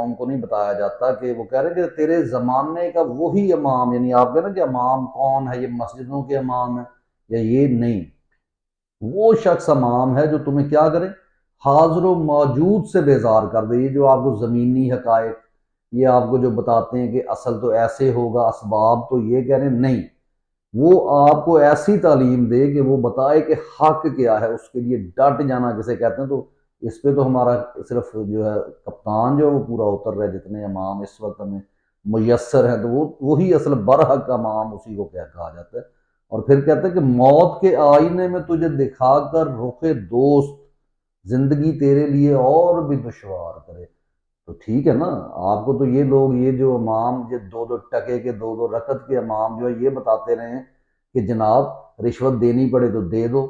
قوم کو نہیں بتایا جاتا کہ وہ کہہ رہے کہ تیرے زمانے کا وہی امام، یعنی آپ کہہ نا کہ امام کون ہے، یہ مسجدوں کے امام ہے یا یہ نہیں، وہ شخص امام ہے جو تمہیں کیا کرے، حاضر و موجود سے بیزار کر دے۔ یہ جو آپ کو زمینی حقائق، یہ آپ کو جو بتاتے ہیں کہ اصل تو ایسے ہوگا، اسباب تو یہ کہہ رہے ہیں، نہیں، وہ آپ کو ایسی تعلیم دے کہ وہ بتائے کہ حق کیا ہے، اس کے لیے ڈٹ جانا جسے کہتے ہیں۔ تو اس پہ تو ہمارا صرف جو ہے کپتان جو ہے وہ پورا اتر رہا ہے، جتنے امام اس وقت ہمیں میسر ہیں، تو وہی اصل برحق امام اسی کو کہا جاتا ہے۔ اور پھر کہتے ہیں کہ موت کے آئینے میں تجھے دکھا کر رخ دوست، زندگی تیرے لیے اور بھی دشوار کرے۔ تو ٹھیک ہے نا، آپ کو تو یہ لوگ، یہ جو امام، یہ دو دو ٹکے کے، دو دو رکعت کے امام جو ہے یہ بتاتے رہے ہیں کہ جناب رشوت دینی پڑے تو دے دو،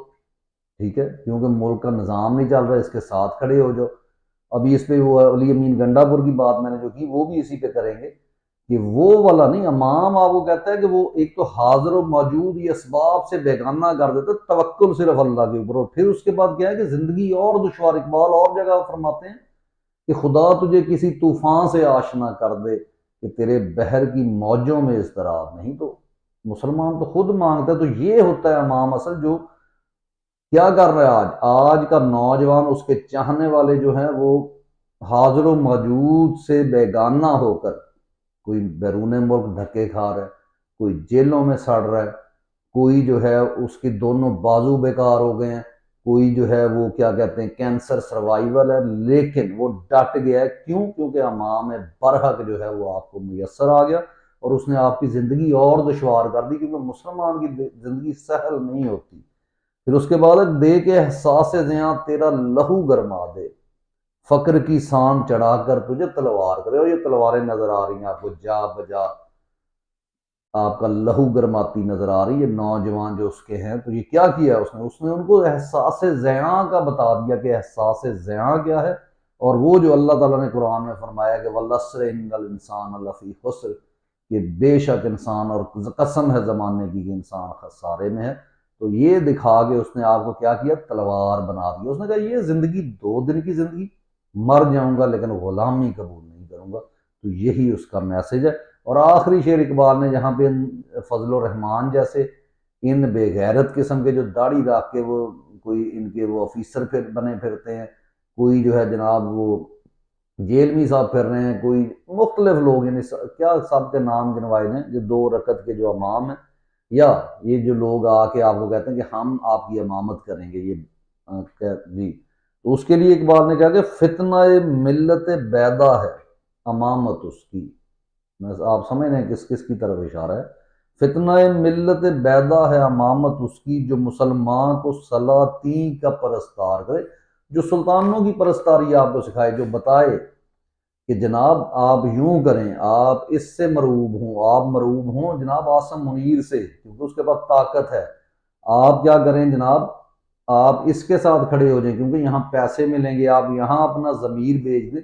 ٹھیک ہے، کیونکہ ملک کا نظام نہیں چل رہا، اس کے ساتھ کھڑے ہو جاؤ۔ ابھی اس پہ وہ علی امین گنڈا پور کی بات میں نے جو کی وہ بھی اسی پہ کریں گے کہ وہ والا نہیں، امام آپ کو کہتا ہے کہ وہ ایک تو حاضر و موجود، یہ اسباب سے بیگانہ کر دیتا، توکل صرف اللہ کے اوپر، اور پھر اس کے بعد کیا ہے کہ زندگی اور دشوار۔ اقبال اور جگہ فرماتے ہیں کہ خدا تجھے کسی طوفان سے آشنا کر دے کہ تیرے بحر کی موجوں میں اضطراب نہیں۔ تو مسلمان تو خود مانگتا ہے۔ تو یہ ہوتا ہے امام اصل، جو کیا کر رہا ہے آج کا نوجوان، اس کے چاہنے والے جو ہیں وہ حاضر و موجود سے بیگانہ ہو کر، کوئی بیرون ملک دھکے کھا رہا ہے، کوئی جیلوں میں سڑ رہا ہے، کوئی جو ہے اس کے دونوں بازو بیکار ہو گئے ہیں، کوئی جو ہے وہ کیا کہتے ہیں کینسر سروائیول ہے، لیکن وہ ڈٹ گیا ہے۔ کیوں؟ کیونکہ امام برحق جو ہے وہ آپ کو میسر آ گیا، اور اس نے آپ کی زندگی اور دشوار کر دی، کیونکہ مسلمان کی زندگی سہل نہیں ہوتی۔ پھر اس کے بعد دے کے احساس زیاں تیرا لہو گرما دے، فقر کی سان چڑھا کر تجھے تلوار کرے۔ اور یہ تلواریں نظر آ رہی ہیں آپ کو، جا بجا آپ کا لہو گرماتی نظر آ رہی ہے، نوجوان جو اس کے ہیں۔ تو یہ کیا کیا اس نے ان کو احساس زیاں کا بتا دیا کہ احساس زیاں کیا ہے، اور وہ جو اللہ تعالیٰ نے قرآن میں فرمایا کہ وَالْعَصْرِ إِنَّ الْإِنسَانَ لَفِي خُسْرٍ، کہ بے شک انسان، اور قسم ہے زمانے کی کہ انسان خسارے میں ہے۔ تو یہ دکھا کے اس نے آپ کو کیا کیا، تلوار بنا دیا۔ اس نے کہا یہ زندگی 2 دن کی زندگی، مر جاؤں گا لیکن غلامی قبول نہیں کروں گا۔ تو یہی اس کا میسج ہے۔ اور آخری شعر اقبال نے جہاں پہ فضل الرحمان جیسے ان بے غیرت قسم کے جو داڑھی رکھ کے وہ کوئی ان کے وہ آفیسر پھر بنے پھرتے ہیں، کوئی جو ہے جناب وہ جیل میں صاحب پھر رہے ہیں، کوئی مختلف لوگ، یعنی کیا سب کے نام گنوائے ہیں، جو 2 رکعت کے جو امام ہیں، یا یہ جو لوگ آ کے آپ کو کہتے ہیں کہ ہم آپ کی امامت کریں گے، یہ جی۔ تو اس کے لیے اقبال نے کہا کہ فتنہ ملت بیدا ہے امامت اس کی، آپ سمجھ رہے ہیں کس کس کی طرف اشارہ ہے۔ فتنہ ملت بیدا ہے امامت اس کی، جو مسلمان کو سلاطین کا پرستار کرے، جو سلطانوں کی پرستاری آپ کو سکھائے، جو بتائے کہ جناب آپ یوں کریں، آپ اس سے مروب ہوں، آپ مروب ہوں جناب عاصم منیر سے کیونکہ اس کے پاس طاقت ہے، آپ کیا کریں جناب، آپ اس کے ساتھ کھڑے ہو جائیں کیونکہ یہاں پیسے ملیں گے، آپ یہاں اپنا ضمیر بیچ دیں۔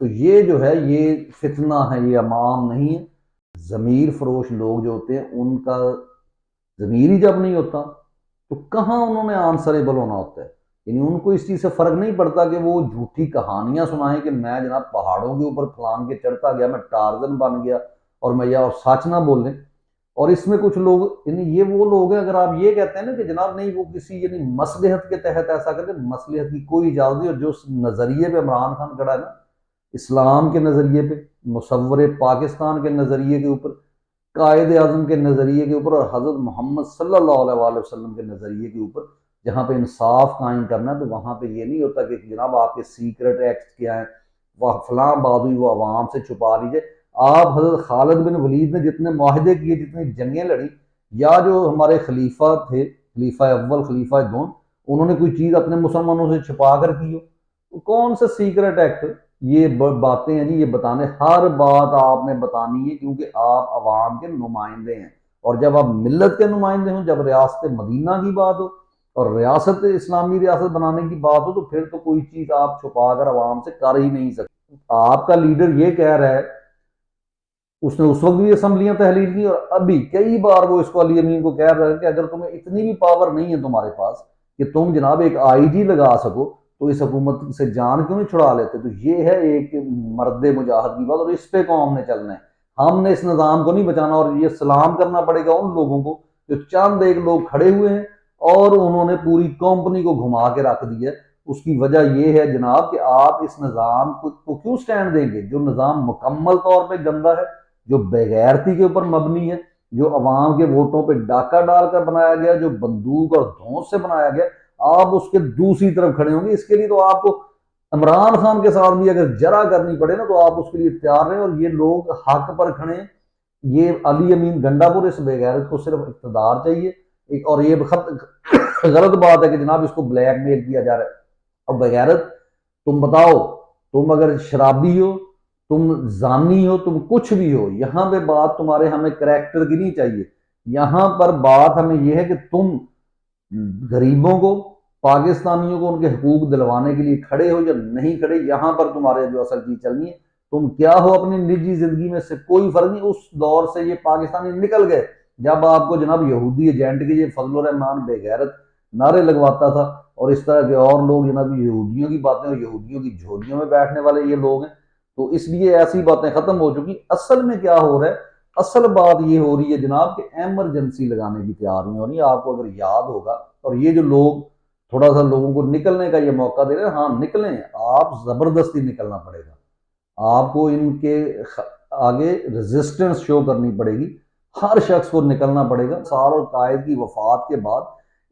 تو یہ جو ہے یہ فتنہ ہے، یہ امام نہیں ہے۔ ضمیر فروش لوگ جو ہوتے ہیں ان کا ضمیر ہی جب نہیں ہوتا تو کہاں انہوں نے آنسریبل ہونا ہوتا ہے، یعنی ان کو اس چیز سے فرق نہیں پڑتا کہ وہ جھوٹی کہانیاں سنائیں کہ میں جناب پہاڑوں کے اوپر پھلان کے چڑھتا گیا، میں ٹارزن بن گیا، اور میں یا سچ نہ بولیں۔ اور اس میں کچھ لوگ، یعنی یہ وہ لوگ ہیں، اگر آپ یہ کہتے ہیں نا کہ جناب نہیں وہ کسی یعنی مصلحت کے تحت ایسا کرتے، مصلحت کی کوئی اجازت نہیں۔ اور جو نظریے پہ عمران خان کھڑا ہے نا، اسلام کے نظریے پہ، مصور پاکستان کے نظریے کے اوپر، قائد اعظم کے نظریے کے اوپر، اور حضرت محمد صلی اللہ علیہ وآلہ وسلم کے نظریے کے اوپر، جہاں پہ انصاف قائم کرنا ہے، تو وہاں پہ یہ نہیں ہوتا کہ جناب آپ کے سیکرٹ ایکٹ کیا ہیں، وہ فلاں بات ہوئی وہ عوام سے چھپا لیجئے۔ آپ حضرت خالد بن ولید نے جتنے معاہدے کیے، جتنی جنگیں لڑی، یا جو ہمارے خلیفہ تھے، خلیفہ اول، خلیفہ دوم، انہوں نے کوئی چیز اپنے مسلمانوں سے چھپا کر کی ہو؟ کون سا سیکرٹ ایکٹ؟ یہ باتیں ہیں جی، یہ بتانے، ہر بات آپ نے بتانی ہے کیونکہ آپ عوام کے نمائندے ہیں۔ اور جب آپ ملت کے نمائندے ہوں، جب ریاست مدینہ کی بات ہو اور ریاست اسلامی ریاست بنانے کی بات ہو، تو پھر تو کوئی چیز آپ چھپا کر عوام سے کر ہی نہیں سکتے۔ آپ کا لیڈر یہ کہہ رہا ہے، اس نے اس وقت بھی اسمبلیاں تحلیل کی، اور ابھی کئی بار وہ اس کو علی امین کو کہہ رہا ہے کہ اگر تمہیں اتنی بھی پاور نہیں ہے تمہارے پاس کہ تم جناب ایک آئی جی لگا سکو، تو اس حکومت سے جان کیوں نہیں چھڑا لیتے؟ تو یہ ہے ایک مرد مجاہد کی بات، اور اس پہ قوم نے چلنا ہے۔ ہم نے اس نظام کو نہیں بچانا، اور یہ سلام کرنا پڑے گا ان لوگوں کو جو چند ایک لوگ کھڑے ہوئے ہیں اور انہوں نے پوری کمپنی کو گھما کے رکھ دیا ہے۔ اس کی وجہ یہ ہے جناب کہ آپ اس نظام کو کیوں سٹینڈ دیں گے؟ جو نظام مکمل طور پہ گندا ہے، جو بےغیرتی کے اوپر مبنی ہے، جو عوام کے ووٹوں پہ ڈاکہ ڈال کر بنایا گیا، جو بندوق اور دھونس سے بنایا گیا، آپ اس کے دوسری طرف کھڑے ہوں گے۔ اس کے لیے تو آپ کو عمران خان کے ساتھ بھی اگر جرا کرنی پڑے نا تو آپ اس کے لیے تیار رہیں، اور یہ لوگ حق پر کھڑے ہیں۔ یہ علی امین گنڈا پور اس بےغیرت کو صرف اقتدار چاہیے، اور یہ غلط بات ہے کہ جناب اس کو بلیک میل کیا جا رہا ہے۔ اور بغیرت، تم بتاؤ، تم اگر شرابی ہو، تم زانی ہو، تم کچھ بھی ہو، یہاں پہ بات تمہارے ہمیں کریکٹر کی نہیں چاہیے، یہاں پر بات ہمیں یہ ہے کہ تم غریبوں کو، پاکستانیوں کو ان کے حقوق دلوانے کے لیے کھڑے ہو یا نہیں کھڑے، یہاں پر تمہارے جو اصل چیز چلنی ہے۔ تم کیا ہو اپنی نجی زندگی میں سے کوئی فرق نہیں۔ اس دور سے یہ پاکستانی نکل گئے جب آپ کو جناب یہودی ایجنٹ کے یہ فضل الرحمان بے غیرت نعرے لگواتا تھا، اور اس طرح کے اور لوگ جناب یہودیوں کی باتیں اور یہودیوں کی جھولیوں میں بیٹھنے والے یہ لوگ ہیں۔ تو اس لیے ایسی باتیں ختم ہو چکی۔ اصل میں کیا ہو رہا ہے؟ اصل بات یہ ہو رہی ہے جناب کہ ایمرجنسی لگانے کی تیاری ہونی۔ آپ کو اگر یاد ہوگا، اور یہ جو لوگ تھوڑا سا لوگوں کو نکلنے کا یہ موقع دے رہے ہیں، ہاں نکلیں، آپ زبردستی نکلنا پڑے گا، آپ کو ان کے آگے ریزسٹنس شو کرنی پڑے گی، ہر شخص کو نکلنا پڑے گا۔ سال اور قائد کی وفات کے بعد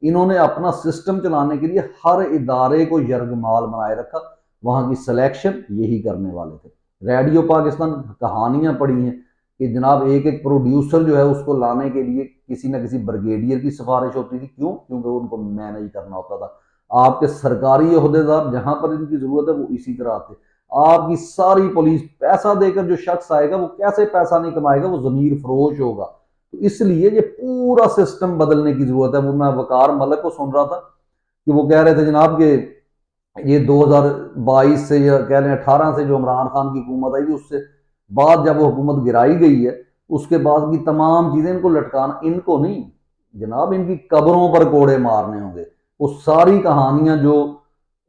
انہوں نے اپنا سسٹم چلانے کے لیے ہر ادارے کو یرغمال بنائے رکھا، وہاں کی سلیکشن یہی کرنے والے تھے۔ ریڈیو پاکستان کہانیاں پڑھی ہیں کہ جناب ایک ایک پروڈیوسر جو ہے اس کو لانے کے لیے کسی نہ کسی بریگیڈیئر کی سفارش ہوتی تھی۔ کیوں؟ کیونکہ ان کو مینج کرنا ہوتا تھا۔ آپ کے سرکاری عہدیدار جہاں پر ان کی ضرورت ہے وہ اسی طرح آتے۔ آپ کی ساری پولیس پیسہ دے کر، جو شخص آئے گا وہ کیسے پیسہ نہیں کمائے گا؟ وہ ضمیر فروش ہوگا۔ تو اس لیے یہ پورا سسٹم بدلنے کی ضرورت ہے۔ وہ میں وقار ملک کو سن رہا تھا کہ وہ کہہ رہے تھے جناب کہ یہ 2022 سے یا کہہ لیں 18 سے جو عمران خان کی حکومت آئی تھی، اس سے بعد جب وہ حکومت گرائی گئی ہے، اس کے بعد کی تمام چیزیں ان کو لٹکانا، ان کو نہیں جناب، ان کی قبروں پر کوڑے مارنے ہوں گے۔ وہ ساری کہانیاں جو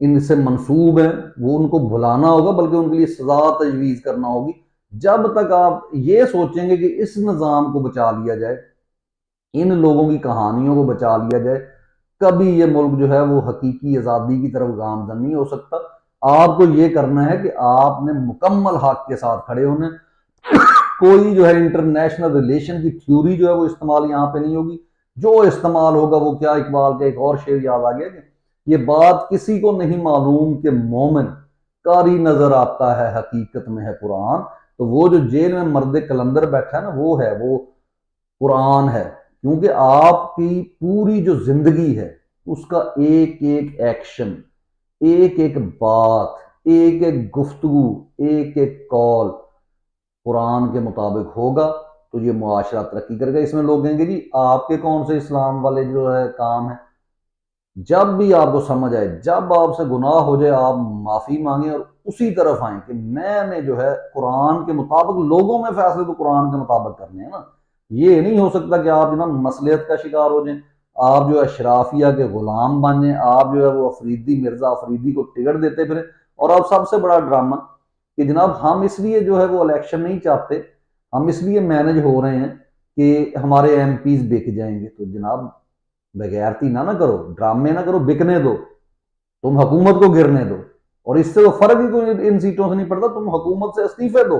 ان سے منسوب ہیں وہ ان کو بھلانا ہوگا، بلکہ ان کے لیے سزا تجویز کرنا ہوگی۔ جب تک آپ یہ سوچیں گے کہ اس نظام کو بچا لیا جائے، ان لوگوں کی کہانیوں کو بچا لیا جائے، کبھی یہ ملک جو ہے وہ حقیقی آزادی کی طرف گامزن نہیں ہو سکتا۔ آپ کو یہ کرنا ہے کہ آپ نے مکمل حق کے ساتھ کھڑے ہونے، کوئی جو ہے انٹرنیشنل ریلیشن کی تھیوری جو ہے وہ استعمال یہاں پہ نہیں ہوگی۔ جو استعمال ہوگا وہ کیا، اقبال کا ایک اور شعر یاد آ گیا کہ یہ بات کسی کو نہیں معلوم کہ مومن قاری نظر آتا ہے حقیقت میں ہے قرآن۔ تو وہ جو جیل میں مرد کلندر بیٹھا ہے نا، وہ قرآن ہے، کیونکہ آپ کی پوری جو زندگی ہے اس کا ایک ایک ایکشن، ایک ایک بات، ایک ایک گفتگو، ایک ایک کال قرآن کے مطابق ہوگا تو یہ معاشرہ ترقی کرے گا۔ اس میں لوگ کہیں گے جی آپ کے کون سے اسلام والے جو ہے کام ہے؟ جب بھی آپ کو سمجھ آئے، جب آپ سے گناہ ہو جائے، آپ معافی مانگیں اور اسی طرف آئیں کہ میں نے جو ہے قرآن کے مطابق، لوگوں میں فیصلے تو قرآن کے مطابق کرنے ہیں نا۔ یہ نہیں ہو سکتا کہ آپ جناب مصلحت کا شکار ہو جائیں، آپ جو ہے اشرافیہ کے غلام بن جائیں، آپ جو ہے وہ افریدی مرزا افریدی کو ٹکٹ دیتے پھریں۔ اور اب سب سے بڑا ڈرامہ کہ جناب ہم اس لیے جو ہے وہ الیکشن نہیں چاہتے، ہم اس لیے مینج ہو رہے ہیں کہ ہمارے ایم پیز بک جائیں گے۔ تو جناب بغیرتی نہ کرو، ڈرامے نہ کرو، بکنے دو، تم حکومت کو گرنے دو، اور اس سے تو فرق ہی کوئی ان سیٹوں سے نہیں پڑتا۔ تم حکومت سے استعفے دو،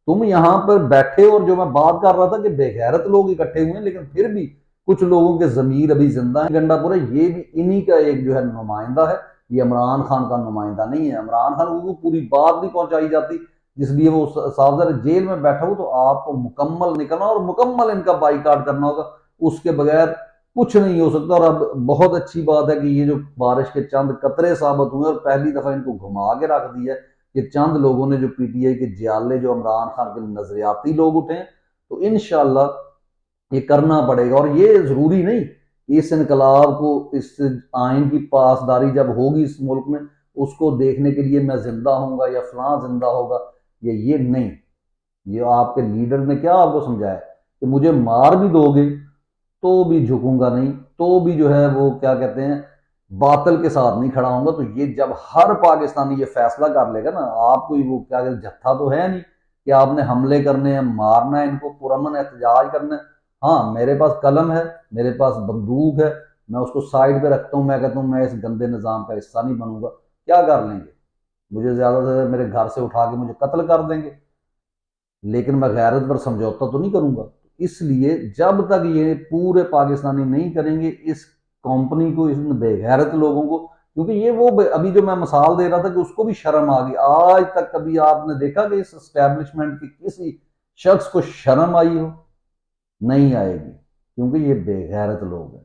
تم یہاں پر بیٹھے، اور جو میں بات کر رہا تھا کہ بے غیرت لوگ اکٹھے ہوئے ہیں، لیکن پھر بھی کچھ لوگوں کے ضمیر ابھی زندہ ہیں۔ گنڈا پورے یہ بھی انہی کا ایک جو ہے نمائندہ ہے، یہ عمران خان کا نمائندہ نہیں ہے۔ عمران خان کو پوری بات نہیں پہنچائی جاتی، جس لیے وہ صاحب جیل میں بیٹھا ہو۔ تو آپ کو مکمل نکلنا اور مکمل ان کا بائیکاٹ کرنا ہوگا، اس کے بغیر کچھ نہیں ہو سکتا۔ اور اب بہت اچھی بات ہے کہ یہ جو بارش کے چند قطرے ثابت ہوئے اور پہلی دفعہ ان کو گھما کے رکھ دیا ہے کہ چند لوگوں نے جو پی ٹی آئی کے جیالے جو عمران خان کے نظریاتی لوگ اٹھے ہیں، تو انشاءاللہ یہ کرنا پڑے گا۔ اور یہ ضروری نہیں اس انقلاب کو، اس آئین کی پاسداری جب ہوگی اس ملک میں، اس کو دیکھنے کے لیے میں زندہ ہوں گا یا فلاں زندہ ہوگا، یہ نہیں۔ یہ آپ کے لیڈر نے کیا آپ کو سمجھایا کہ مجھے مار بھی دو گے تو بھی جھکوں گا نہیں، تو بھی جو ہے وہ کیا کہتے ہیں باطل کے ساتھ نہیں کھڑا ہوں گا۔ تو یہ جب ہر پاکستانی یہ فیصلہ کر لے گا نا، آپ کوئی وہ کیا کہتے جتھا تو ہے نہیں کہ آپ نے حملے کرنے ہیں، مارنا ہے ان کو، پرامن احتجاج کرنا ہے۔ ہاں میرے پاس قلم ہے، میرے پاس بندوق ہے، میں اس کو سائڈ پہ رکھتا ہوں، میں کہتا ہوں میں اس گندے نظام کا حصہ نہیں بنوں گا، کیا کر لیں گے؟ مجھے زیادہ سے زیادہ میرے گھر سے اٹھا کے مجھے قتل کر دیں گے، لیکن میں غیرت پر سمجھوتا تو نہیں کروں گا۔ اس لیے جب تک یہ پورے پاکستانی نہیں کریں گے اس کمپنی کو، اس بے غیرت لوگوں کو، کیونکہ یہ وہ ابھی جو میں مثال دے رہا تھا کہ اس کو بھی شرم آ گئی، آج تک کبھی آپ نے دیکھا کہ اس اسٹیبلشمنٹ کی کسی شخص کو شرم آئی ہو؟ نہیں آئے گی، کیونکہ یہ بے غیرت لوگ ہیں۔